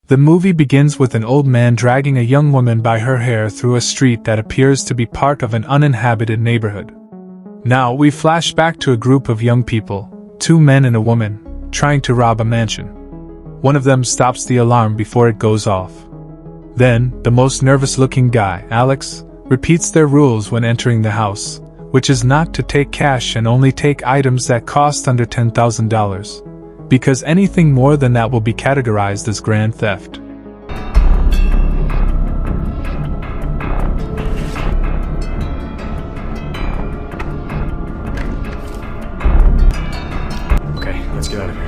The movie begins with an old man dragging a young woman by her hair through a street that appears to be part of an uninhabited neighborhood. Now we flash back to a group of young people, 2 men and a woman, trying to rob a mansion. One of them stops the alarm before it goes off. Then, the most nervous-looking guy, Alex, repeats their rules when entering the house, which is not to take cash and only take items that cost under $10,000. Because anything more than that will be categorized as grand theft. Okay, let's get out of here.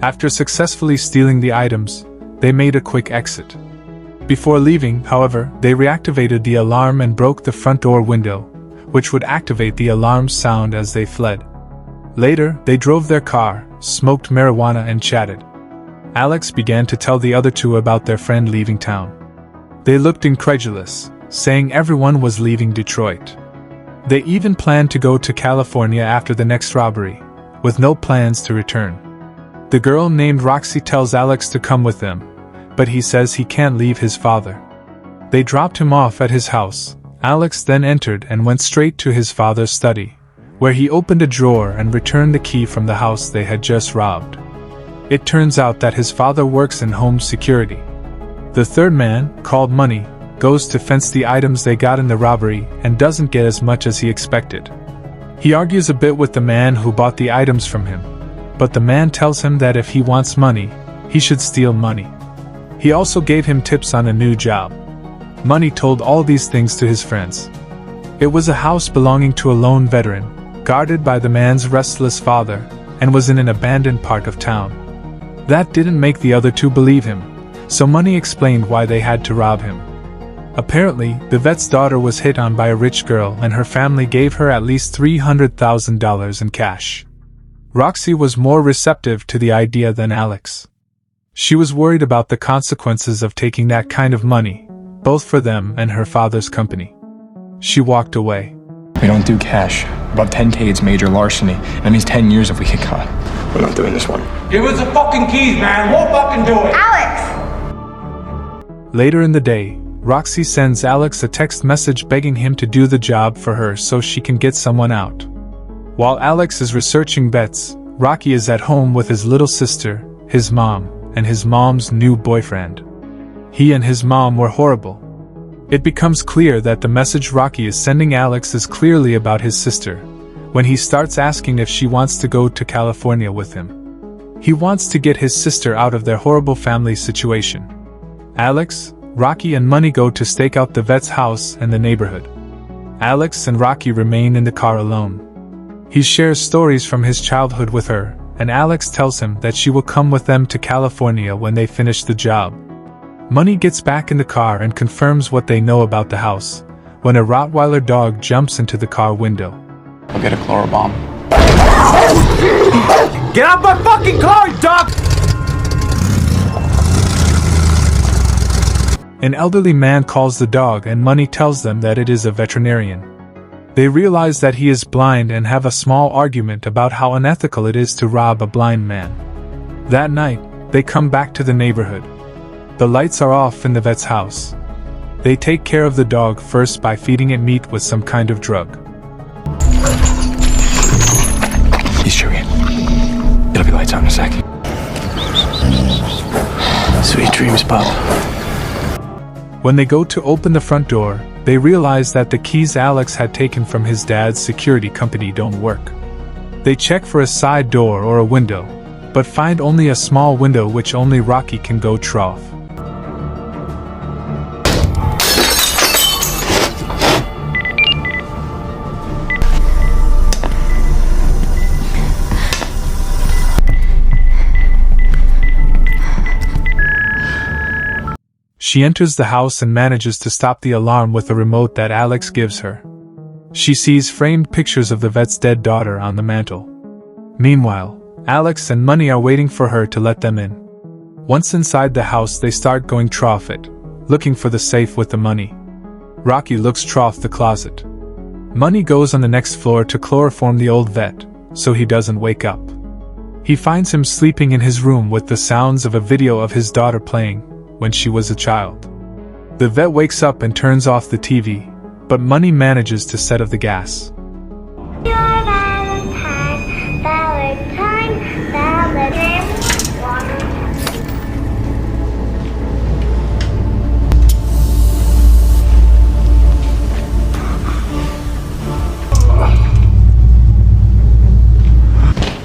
After successfully stealing the items, they made a quick exit. Before leaving, however, they reactivated the alarm and broke the front door window, which would activate the alarm sound as they fled. Later, they drove their car, smoked marijuana and chatted. Alex began to tell the other 2 about their friend leaving town. They looked incredulous, saying everyone was leaving Detroit. They even planned to go to California after the next robbery, with no plans to return. The girl named Roxy tells Alex to come with them, but he says he can't leave his father. They dropped him off at his house. Alex then entered and went straight to his father's study, where he opened a drawer and returned the key from the house they had just robbed. It turns out that his father works in home security. The third man, called Money, goes to fence the items they got in the robbery and doesn't get as much as he expected. He argues a bit with the man who bought the items from him, but the man tells him that if he wants money, he should steal money. He also gave him tips on a new job. Money told all these things to his friends. It was a house belonging to a lone veteran, guarded by the man's restless father, and was in an abandoned part of town. That didn't make the other 2 believe him, so Money explained why they had to rob him. Apparently, the vet's daughter was hit on by a rich girl and her family gave her at least $300,000 in cash. Roxy was more receptive to the idea than Alex. She was worried about the consequences of taking that kind of money, both for them and her father's company. She walked away. We don't do cash. Above 10K, it's major larceny. That means 10 years if we get caught. We're not doing this one. Give us the fucking keys, man. We'll fucking do it. Alex! Later in the day, Roxy sends Alex a text message begging him to do the job for her so she can get someone out. While Alex is researching bets, Rocky is at home with his little sister, his mom, and his mom's new boyfriend. He and his mom were horrible. It becomes clear that the message Rocky is sending Alex is clearly about his sister, when he starts asking if she wants to go to California with him. He wants to get his sister out of their horrible family situation. Alex, Rocky and Money go to stake out the vet's house and the neighborhood. Alex and Rocky remain in the car alone. He shares stories from his childhood with her, and Alex tells him that she will come with them to California when they finish the job. Money gets back in the car and confirms what they know about the house, when a Rottweiler dog jumps into the car window. We'll get a chloro bomb. Get out my fucking car, dog! An elderly man calls the dog and Money tells them that it is a veterinarian. They realize that he is blind and have a small argument about how unethical it is to rob a blind man. That night, they come back to the neighborhood. The lights are off in the vet's house. They take care of the dog first by feeding it meat with some kind of drug. He's chewing. It'll be lights out in a sec. Sweet dreams, Bob. When they go to open the front door, they realize that the keys Alex had taken from his dad's security company don't work. They check for a side door or a window, but find only a small window which only Rocky can go through. She enters the house and manages to stop the alarm with a remote that Alex gives her. She sees framed pictures of the vet's dead daughter on the mantle. Meanwhile, Alex and Money are waiting for her to let them in. Once inside the house, they start going through it, looking for the safe with the money. Rocky looks through the closet. Money goes on the next floor to chloroform the old vet, so he doesn't wake up. He finds him sleeping in his room with the sounds of a video of his daughter playing when she was a child. The vet wakes up and turns off the TV, but Money manages to set off the gas. Your Valentine, Valentine, Valentine.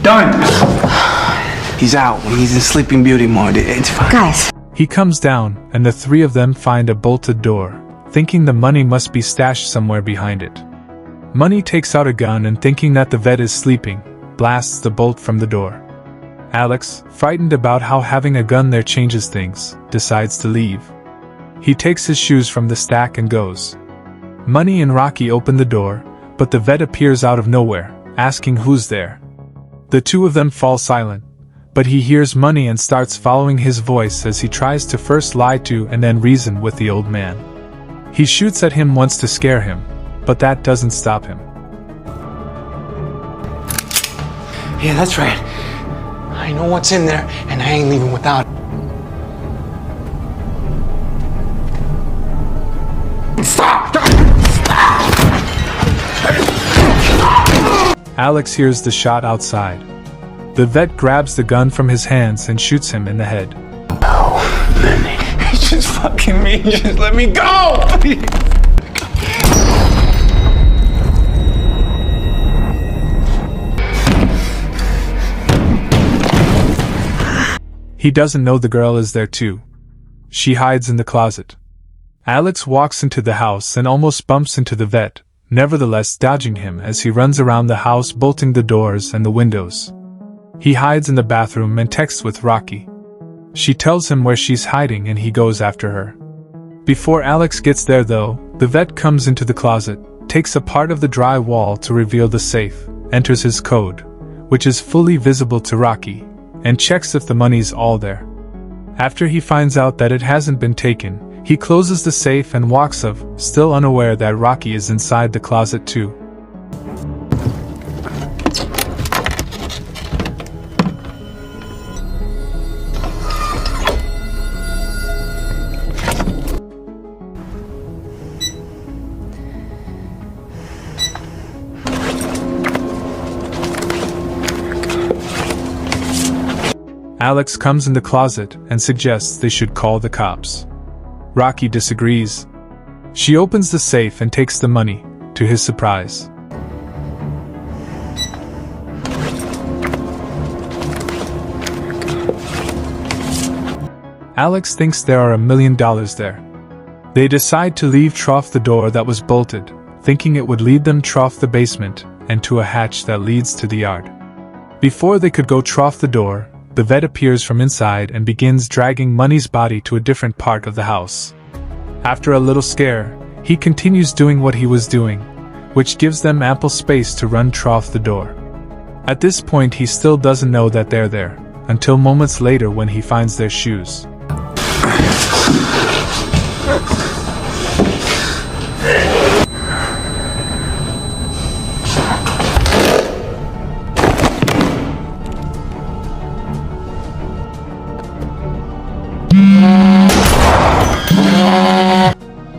Done. He's out. He's in Sleeping Beauty mode. It's fine. Guys. He comes down, and the three of them find a bolted door, thinking the money must be stashed somewhere behind it. Money takes out a gun and, thinking that the vet is sleeping, blasts the bolt from the door. Alex, frightened about how having a gun there changes things, decides to leave. He takes his shoes from the stack and goes. Money and Rocky open the door, but the vet appears out of nowhere, asking who's there. The two of them fall silent, but he hears Money and starts following his voice as he tries to first lie to and then reason with the old man. He shoots at him once to scare him, but that doesn't stop him. Yeah, that's right. I know what's in there, and I ain't leaving without it. Stop! Alex hears the shot outside. The vet grabs the gun from his hands and shoots him in the head. Oh, Manny. It's just fucking me. Just let me go! Please. He doesn't know the girl is there too. She hides in the closet. Alex walks into the house and almost bumps into the vet, nevertheless dodging him as he runs around the house, bolting the doors and the windows. He hides in the bathroom and texts with Rocky. She tells him where she's hiding and he goes after her. Before Alex gets there though, the vet comes into the closet, takes a part of the dry wall to reveal the safe, enters his code, which is fully visible to Rocky, and checks if the money's all there. After he finds out that it hasn't been taken, he closes the safe and walks off, still unaware that Rocky is inside the closet too. Alex comes in the closet and suggests they should call the cops. Rocky disagrees. She opens the safe and takes the money, to his surprise. Alex thinks there are $1 million there. They decide to leave off the door that was bolted, thinking it would lead them off the basement and to a hatch that leads to the yard. Before they could go off the door, the vet appears from inside and begins dragging Money's body to a different part of the house. After a little scare, he continues doing what he was doing, which gives them ample space to run off the door. At this point he still doesn't know that they're there, until moments later when he finds their shoes.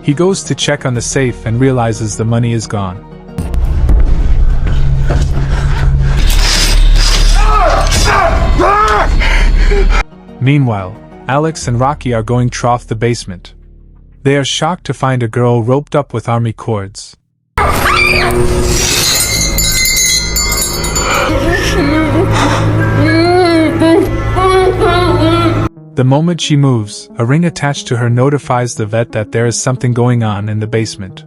He goes to check on the safe and realizes the money is gone. Meanwhile, Alex and Rocky are going off the basement. They are shocked to find a girl roped up with army cords. The moment she moves, a ring attached to her notifies the vet that there is something going on in the basement.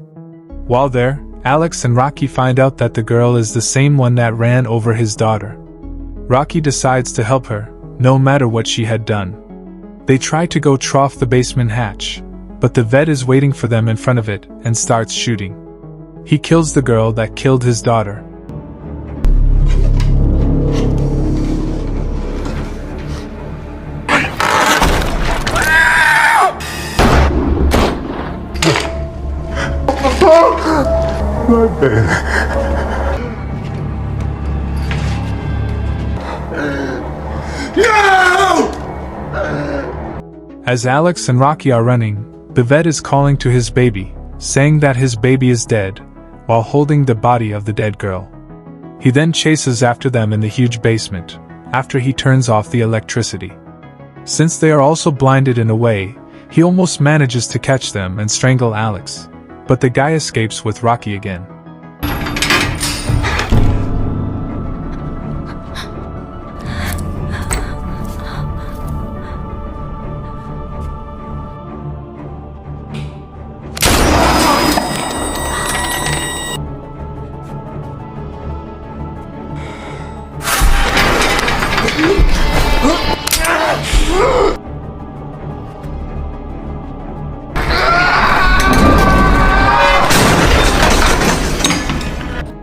While there, Alex and Rocky find out that the girl is the same one that ran over his daughter. Rocky decides to help her, no matter what she had done. They try to go off the basement hatch, but the vet is waiting for them in front of it and starts shooting. He kills the girl that killed his daughter. My bad. As Alex and Rocky are running, the vet is calling to his baby, saying that his baby is dead, while holding the body of the dead girl. He then chases after them in the huge basement, after he turns off the electricity. Since they are also blinded in a way, he almost manages to catch them and strangle Alex, but the guy escapes with Rocky again.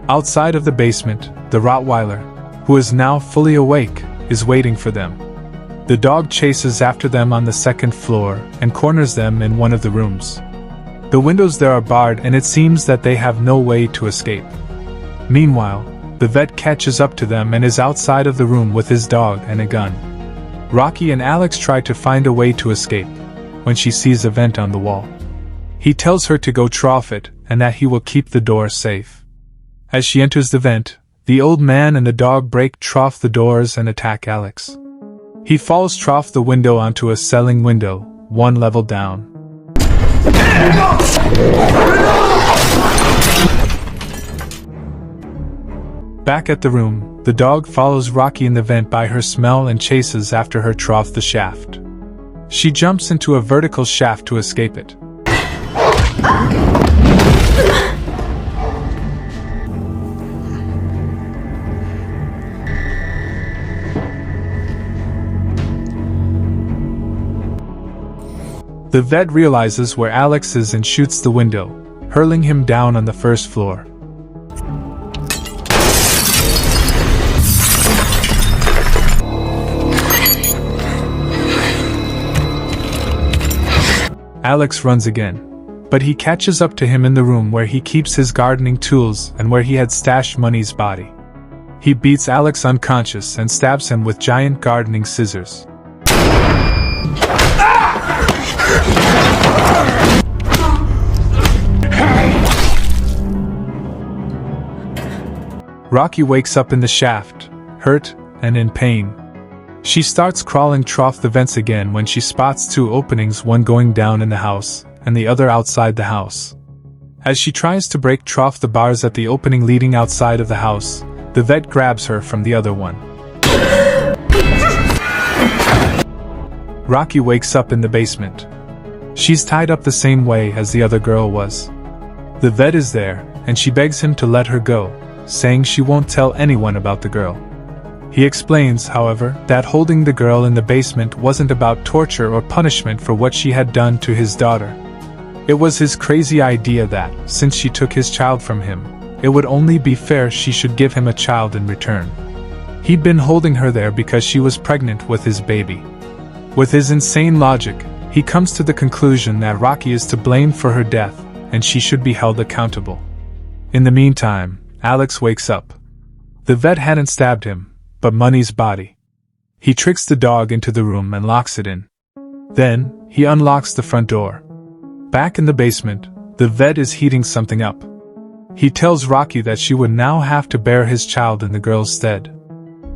Outside of the basement, the Rottweiler, who is now fully awake, is waiting for them. The dog chases after them on the second floor and corners them in one of the rooms. The windows there are barred and it seems that they have no way to escape. Meanwhile, the vet catches up to them and is outside of the room with his dog and a gun. Rocky and Alex try to find a way to escape, when she sees a vent on the wall. He tells her to go trough it and that he will keep the door safe. As she enters the vent, the old man and the dog break trough the doors and attack Alex. He falls trough the window onto a celling window, one level down. Back at the room, the dog follows Rocky in the vent by her smell and chases after her trough the shaft. She jumps into a vertical shaft to escape it. The vet realizes where Alex is and shoots the window, hurling him down on the first floor. Alex runs again, but he catches up to him in the room where he keeps his gardening tools and where he had stashed Money's body. He beats Alex unconscious and stabs him with giant gardening scissors. Rocky wakes up in the shaft, hurt and in pain. She starts crawling trough the vents again when she spots two openings, one going down in the house and the other outside the house. As she tries to break trough the bars at the opening leading outside of the house, the vet grabs her from the other one. Rocky wakes up in the basement. She's tied up the same way as the other girl was. The vet is there, and she begs him to let her go, saying she won't tell anyone about the girl. He explains, however, that holding the girl in the basement wasn't about torture or punishment for what she had done to his daughter. It was his crazy idea that, since she took his child from him, it would only be fair she should give him a child in return. He'd been holding her there because she was pregnant with his baby. With his insane logic, he comes to the conclusion that Rocky is to blame for her death, and she should be held accountable. In the meantime, Alex wakes up. The vet hadn't stabbed him, but Money's body. He tricks the dog into the room and locks it in. Then, he unlocks the front door. Back in the basement, the vet is heating something up. He tells Rocky that she would now have to bear his child in the girl's stead.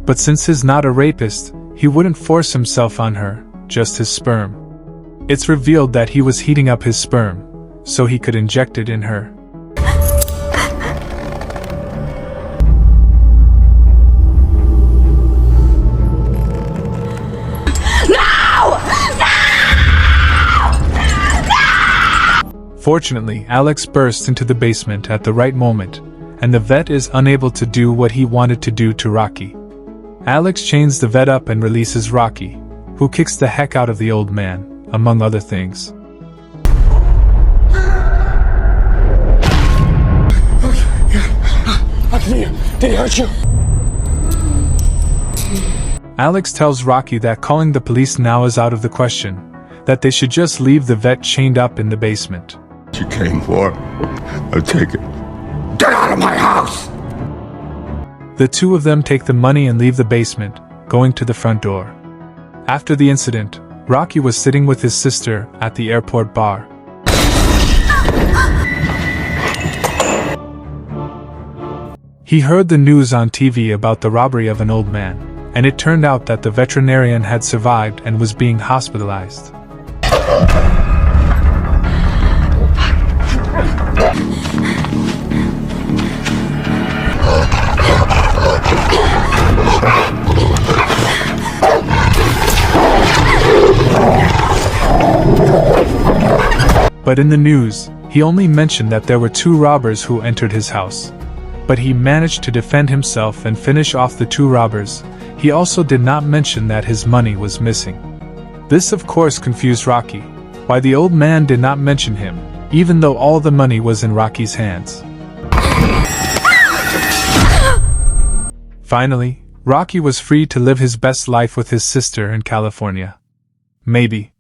But since he's not a rapist, he wouldn't force himself on her, just his sperm. It's revealed that he was heating up his sperm, so he could inject it in her. Fortunately, Alex bursts into the basement at the right moment, and the vet is unable to do what he wanted to do to Rocky. Alex chains the vet up and releases Rocky, who kicks the heck out of the old man, among other things. Did he hurt you? Alex tells Rocky that calling the police now is out of the question, that they should just leave the vet chained up in the basement. What you came for? I'll take it. Get out of my house! The two of them take the money and leave the basement, going to the front door. After the incident, Rocky was sitting with his sister at the airport bar. He heard the news on TV about the robbery of an old man, and it turned out that the veterinarian had survived and was being hospitalized. But in the news, he only mentioned that there were 2 robbers who entered his house. But he managed to defend himself and finish off the 2 robbers. He also did not mention that his money was missing. This of course confused Rocky, why the old man did not mention him, even though all the money was in Rocky's hands. Finally, Rocky was free to live his best life with his sister in California. Maybe.